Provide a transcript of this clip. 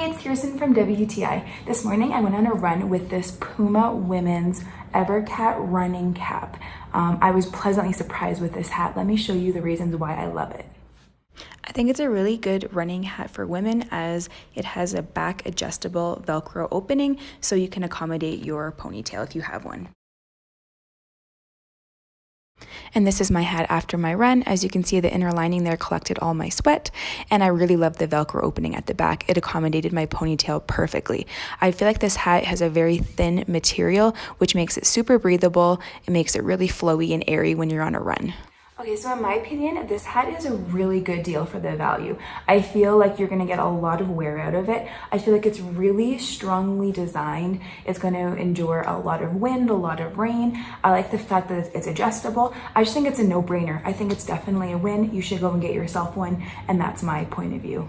Hi, it's Kirsten from WTI. This morning I went on a run with this Puma women's Evercat running cap. I was pleasantly surprised with this hat. Let me show you the reasons why I love it. I think it's a really good running hat for women as it has a back adjustable Velcro opening so you can accommodate your ponytail if you have one. And this is my hat after my run. As you can see, the inner lining there collected all my sweat, and I really love the Velcro opening at the back. It accommodated my ponytail perfectly. I feel like this hat has a very thin material, which makes it super breathable. It makes it really flowy and airy when you're on a run. Okay, so in my opinion, this hat is a really good deal for the value. I feel like you're gonna get a lot of wear out of it. I feel like it's really strongly designed. It's gonna endure a lot of wind, a lot of rain. I like the fact that it's adjustable. I just think it's a no-brainer. I think it's definitely a win. You should go and get yourself one, and that's my point of view.